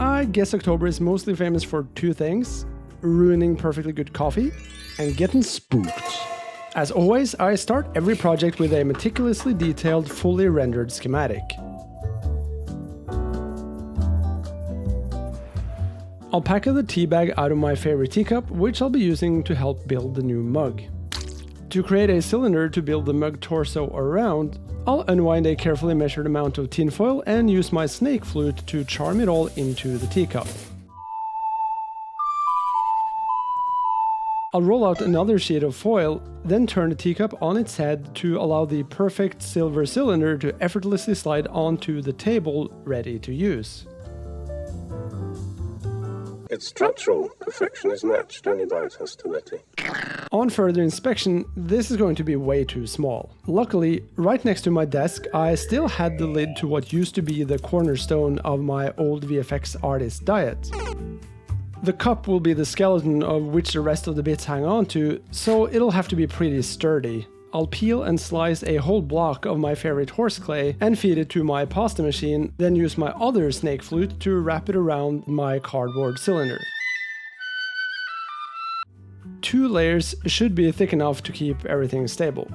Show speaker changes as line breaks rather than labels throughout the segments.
I guess October is mostly famous for two things: ruining perfectly good coffee and getting spooked. As always, I start every project with a meticulously detailed, fully rendered schematic. I'll pack the tea bag out of my favorite teacup, which I'll be using to help build the new mug. To create a cylinder to build the mug torso around, I'll unwind a carefully measured amount of tinfoil and use my snake flute to charm it all into the teacup. I'll roll out another sheet of foil, then turn the teacup on its head to allow the perfect silver cylinder to effortlessly slide onto the table, ready to use.
Its structural perfection is matched only by its hostility.
On further inspection, this is going to be way too small. Luckily, right next to my desk, I still had the lid to what used to be the cornerstone of my old VFX artist diet. The cup will be the skeleton of which the rest of the bits hang onto, so it'll have to be pretty sturdy. I'll peel and slice a whole block of my favorite Cosclay and feed it to my pasta machine, then use my other snake flute to wrap it around my cardboard cylinder. 2 layers should be thick enough to keep everything stable.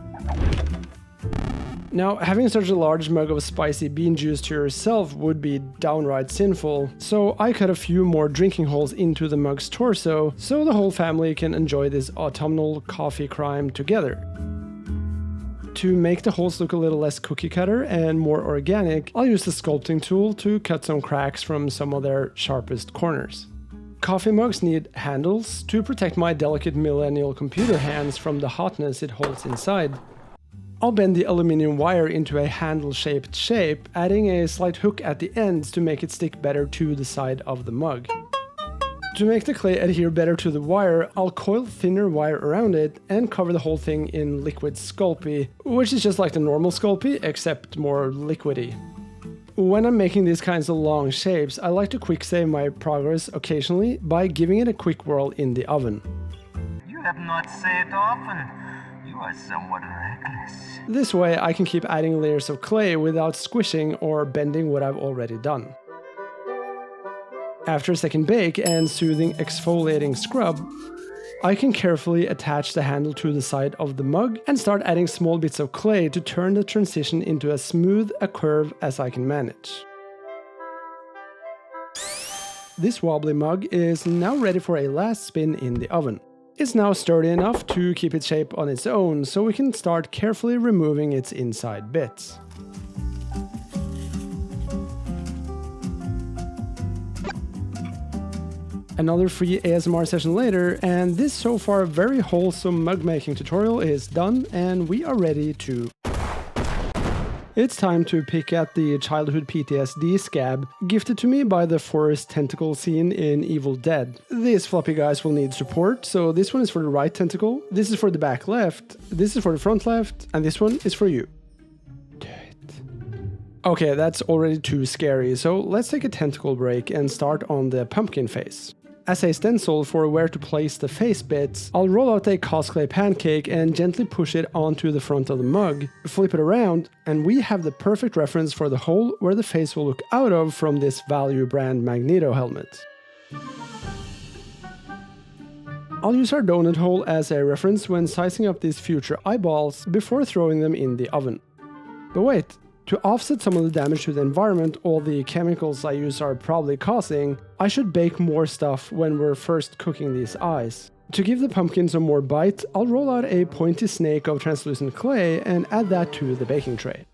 Now, having such a large mug of spicy bean juice to yourself would be downright sinful, so I cut a few more drinking holes into the mug's torso so the whole family can enjoy this autumnal coffee crime together. To make the holes look a little less cookie cutter and more organic, I'll use the sculpting tool to cut some cracks from some of their sharpest corners. Coffee mugs need handles to protect my delicate millennial computer hands from the hotness it holds inside. I'll bend the aluminum wire into a handle-shaped shape, adding a slight hook at the ends to make it stick better to the side of the mug. To make the clay adhere better to the wire, I'll coil thinner wire around it and cover the whole thing in liquid Sculpey, which is just like the normal Sculpey, except more liquidy. When I'm making these kinds of long shapes, I like to quick save my progress occasionally by giving it a quick whirl in the oven.
You have not said often. You are somewhat reckless.
This way I can keep adding layers of clay without squishing or bending what I've already done. After a second bake and soothing exfoliating scrub, I can carefully attach the handle to the side of the mug and start adding small bits of clay to turn the transition into as smooth a curve as I can manage. This wobbly mug is now ready for a last spin in the oven. It's now sturdy enough to keep its shape on its own, so we can start carefully removing its inside bits. Another free ASMR session later, and this so far very wholesome mug making tutorial is done, and we are ready to... It's time to pick at the childhood PTSD scab gifted to me by the forest tentacle scene in Evil Dead. These floppy guys will need support, so this one is for the right tentacle, this is for the back left, this is for the front left, and this one is for you. Do it. Okay, that's already too scary, so let's take a tentacle break and start on the pumpkin face. As a stencil for where to place the face bits, I'll roll out a Cosclay pancake and gently push it onto the front of the mug, flip it around, and we have the perfect reference for the hole where the face will look out of from this value brand Magneto helmet. I'll use our donut hole as a reference when sizing up these future eyeballs before throwing them in the oven. But wait, to offset some of the damage to the environment all the chemicals I use are probably causing, I should bake more stuff when we're first cooking these eyes. To give the pumpkin some more bite, I'll roll out a pointy snake of translucent clay and add that to the baking tray.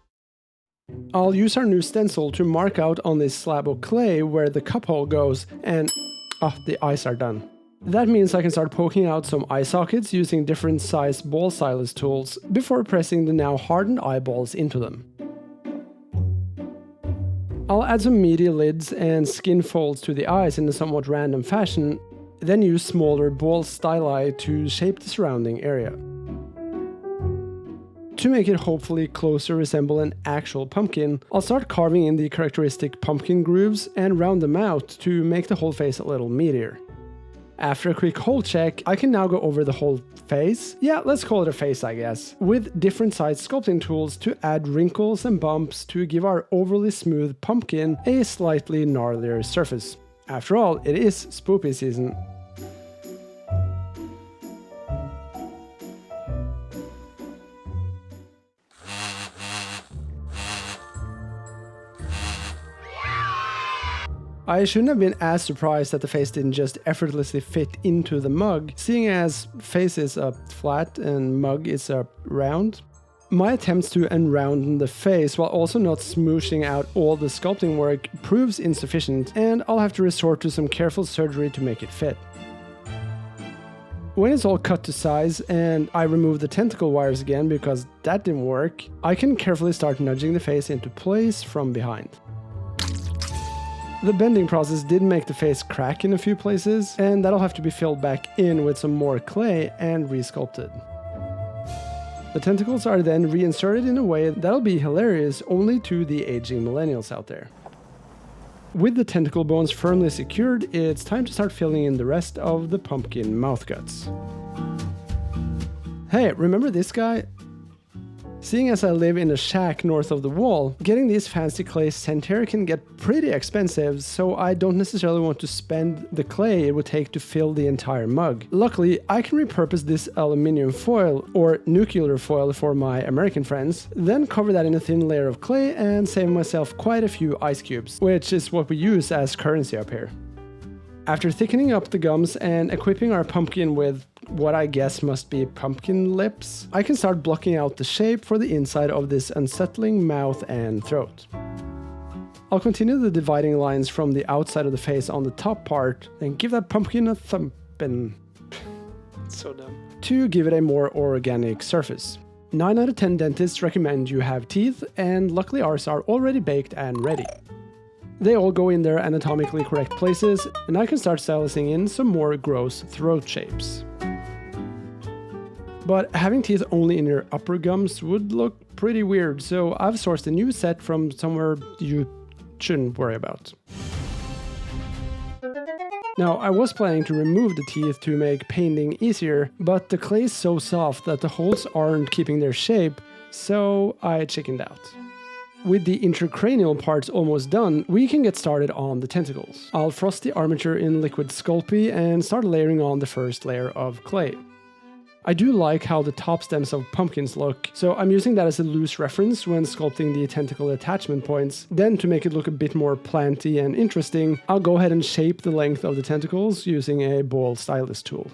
I'll use our new stencil to mark out on this slab of clay where the cup hole goes, and the eyes are done. That means I can start poking out some eye sockets using different size ball stylus tools before pressing the now hardened eyeballs into them. I'll add some meaty lids and skin folds to the eyes in a somewhat random fashion, then use smaller ball styli to shape the surrounding area. To make it hopefully closer resemble an actual pumpkin, I'll start carving in the characteristic pumpkin grooves and round them out to make the whole face a little meatier. After a quick hole check, I can now go over the whole face, yeah, let's call it a face I guess, with different size sculpting tools to add wrinkles and bumps to give our overly smooth pumpkin a slightly gnarlier surface. After all, it is spoopy season. I shouldn't have been as surprised that the face didn't just effortlessly fit into the mug, seeing as face is a flat and mug is a round. My attempts to unround the face while also not smooshing out all the sculpting work proves insufficient, and I'll have to resort to some careful surgery to make it fit. When it's all cut to size and I remove the tentacle wires again because that didn't work, I can carefully start nudging the face into place from behind. The bending process did make the face crack in a few places, and that'll have to be filled back in with some more clay and resculpted. The tentacles are then reinserted in a way that'll be hilarious only to the aging millennials out there. With the tentacle bones firmly secured, it's time to start filling in the rest of the pumpkin mouth guts. Hey, remember this guy? Seeing as I live in a shack north of the wall, getting these fancy clays sent here can get pretty expensive, so I don't necessarily want to spend the clay it would take to fill the entire mug. Luckily, I can repurpose this aluminium foil, or nuclear foil for my American friends, then cover that in a thin layer of clay and save myself quite a few ice cubes, which is what we use as currency up here. After thickening up the gums and equipping our pumpkin with what I guess must be pumpkin lips, I can start blocking out the shape for the inside of this unsettling mouth and throat. I'll continue the dividing lines from the outside of the face on the top part and give that pumpkin a thumpin'. So dumb. To give it a more organic surface. 9 out of 10 dentists recommend you have teeth, and luckily ours are already baked and ready. They all go in their anatomically correct places, and I can start stylizing in some more gross throat shapes. But having teeth only in your upper gums would look pretty weird, so I've sourced a new set from somewhere you shouldn't worry about. Now, I was planning to remove the teeth to make painting easier, but the clay is so soft that the holes aren't keeping their shape, so I chickened out. With the intracranial parts almost done, we can get started on the tentacles. I'll frost the armature in liquid Sculpey and start layering on the first layer of clay. I do like how the top stems of pumpkins look, so I'm using that as a loose reference when sculpting the tentacle attachment points. Then, to make it look a bit more planty and interesting, I'll go ahead and shape the length of the tentacles using a ball stylus tool.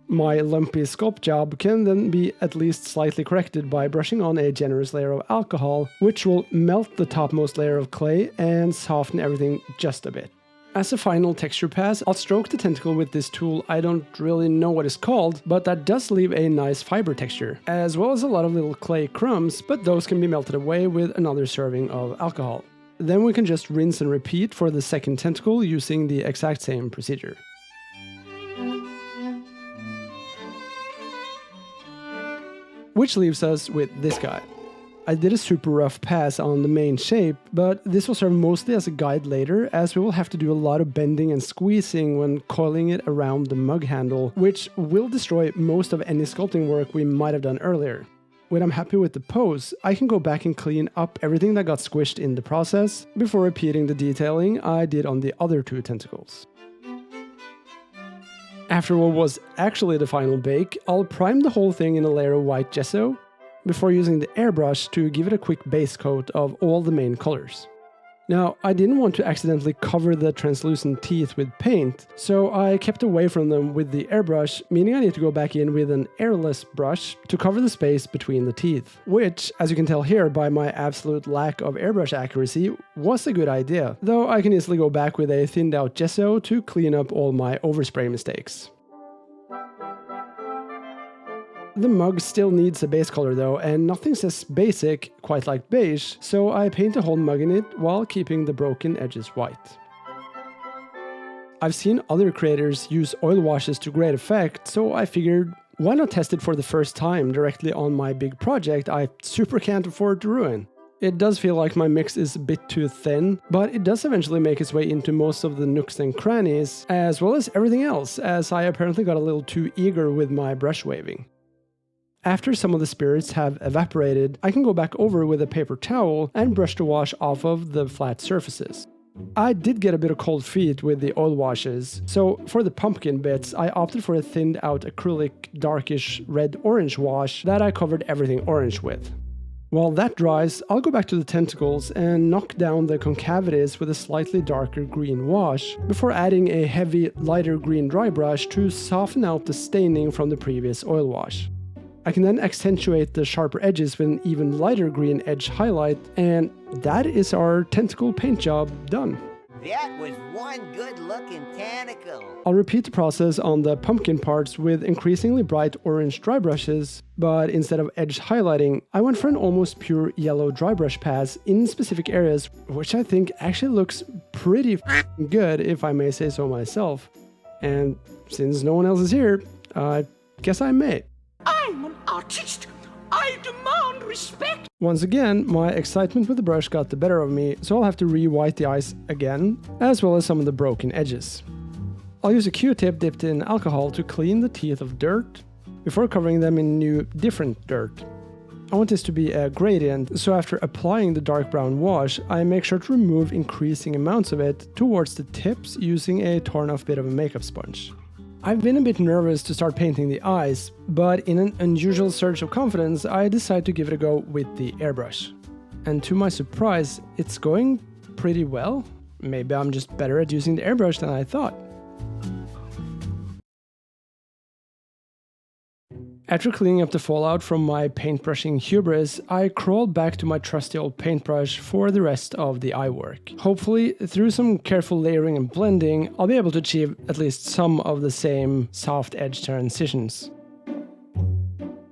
My lumpy sculpt job can then be at least slightly corrected by brushing on a generous layer of alcohol, which will melt the topmost layer of clay and soften everything just a bit. As a final texture pass, I'll stroke the tentacle with this tool I don't really know what it's called, but that does leave a nice fiber texture, as well as a lot of little clay crumbs, but those can be melted away with another serving of alcohol. Then we can just rinse and repeat for the second tentacle using the exact same procedure. Which leaves us with this guy. I did a super rough pass on the main shape, but this will serve mostly as a guide later, as we will have to do a lot of bending and squeezing when coiling it around the mug handle, which will destroy most of any sculpting work we might have done earlier. When I'm happy with the pose, I can go back and clean up everything that got squished in the process, before repeating the detailing I did on the other two tentacles. After what was actually the final bake, I'll prime the whole thing in a layer of white gesso, before using the airbrush to give it a quick base coat of all the main colors. Now, I didn't want to accidentally cover the translucent teeth with paint, so I kept away from them with the airbrush, meaning I need to go back in with an airless brush to cover the space between the teeth, which, as you can tell here by my absolute lack of airbrush accuracy, was a good idea, though I can easily go back with a thinned out gesso to clean up all my overspray mistakes. The mug still needs a base color though, and nothing says basic quite like beige, so I paint the whole mug in it while keeping the broken edges white. I've seen other creators use oil washes to great effect, so I figured, why not test it for the first time directly on my big project I super can't afford to ruin? It does feel like my mix is a bit too thin, but it does eventually make its way into most of the nooks and crannies, as well as everything else, as I apparently got a little too eager with my brush waving. After some of the spirits have evaporated, I can go back over with a paper towel and brush the wash off of the flat surfaces. I did get a bit of cold feet with the oil washes, so for the pumpkin bits, I opted for a thinned out acrylic darkish red-orange wash that I covered everything orange with. While that dries, I'll go back to the tentacles and knock down the concavities with a slightly darker green wash, before adding a heavy, lighter green dry brush to soften out the staining from the previous oil wash. I can then accentuate the sharper edges with an even lighter green edge highlight, and that is our tentacle paint job done.
That was one good-looking tentacle.
I'll repeat the process on the pumpkin parts with increasingly bright orange dry brushes, but instead of edge highlighting, I went for an almost pure yellow dry brush pass in specific areas, which I think actually looks pretty good, if I may say so myself. And since no one else is here, I guess I may.
I'm an artist. I demand respect.
Once again, my excitement with the brush got the better of me, so I'll have to re-white the eyes again, as well as some of the broken edges. I'll use a Q-tip dipped in alcohol to clean the teeth of dirt, before covering them in new, different dirt. I want this to be a gradient, so after applying the dark brown wash, I make sure to remove increasing amounts of it towards the tips using a torn off bit of a makeup sponge. I've been a bit nervous to start painting the eyes, but in an unusual surge of confidence, I decided to give it a go with the airbrush. And to my surprise, it's going pretty well. Maybe I'm just better at using the airbrush than I thought. After cleaning up the fallout from my paintbrushing hubris, I crawled back to my trusty old paintbrush for the rest of the eye work. Hopefully, through some careful layering and blending, I'll be able to achieve at least some of the same soft edge transitions.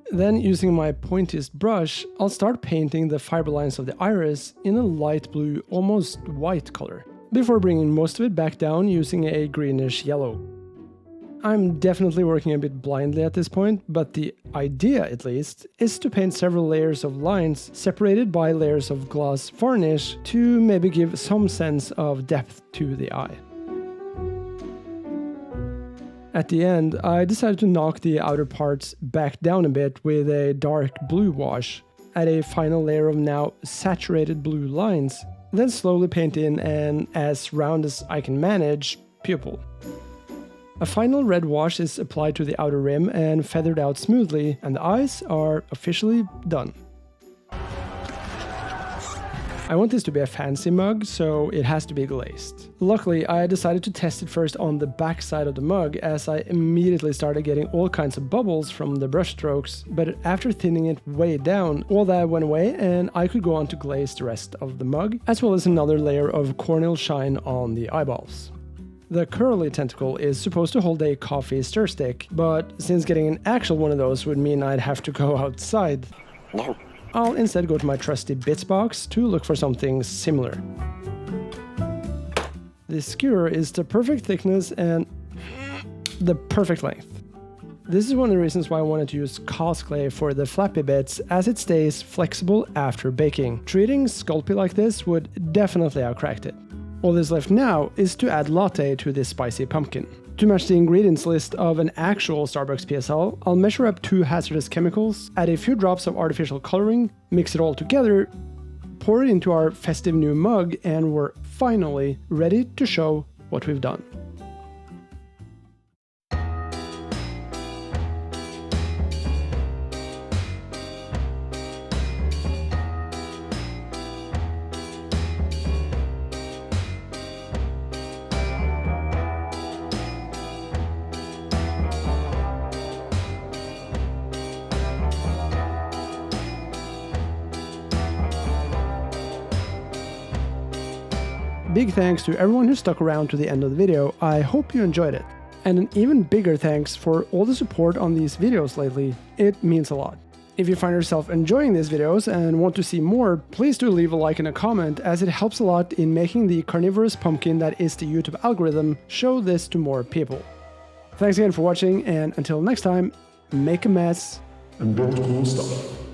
Then, using my pointiest brush, I'll start painting the fiber lines of the iris in a light blue, almost white color, before bringing most of it back down using a greenish yellow. I'm definitely working a bit blindly at this point, but the idea, at least, is to paint several layers of lines separated by layers of gloss varnish to maybe give some sense of depth to the eye. At the end, I decided to knock the outer parts back down a bit with a dark blue wash, add a final layer of now saturated blue lines, then slowly paint in an, as round as I can manage, pupil. A final red wash is applied to the outer rim and feathered out smoothly, and the eyes are officially done. I want this to be a fancy mug, so it has to be glazed. Luckily, I decided to test it first on the back side of the mug, as I immediately started getting all kinds of bubbles from the brush strokes, but after thinning it way down, all that went away and I could go on to glaze the rest of the mug, as well as another layer of corneal shine on the eyeballs. The curly tentacle is supposed to hold a coffee stir stick, but since getting an actual one of those would mean I'd have to go outside, I'll instead go to my trusty bits box to look for something similar. The skewer is the perfect thickness and the perfect length. This is one of the reasons why I wanted to use Cosclay for the flappy bits, as it stays flexible after baking. Treating Sculpey like this would definitely have cracked it. All that's left now is to add latte to this spicy pumpkin. To match the ingredients list of an actual Starbucks PSL, I'll measure up 2 hazardous chemicals, add a few drops of artificial coloring, mix it all together, pour it into our festive new mug, and we're finally ready to show what we've done. Big thanks to everyone who stuck around to the end of the video. I hope you enjoyed it. And an even bigger thanks for all the support on these videos lately. It means a lot. If you find yourself enjoying these videos and want to see more, please do leave a like and a comment, as it helps a lot in making the carnivorous pumpkin that is the YouTube algorithm show this to more people. Thanks again for watching, and until next time, make a mess
And build cool stuff.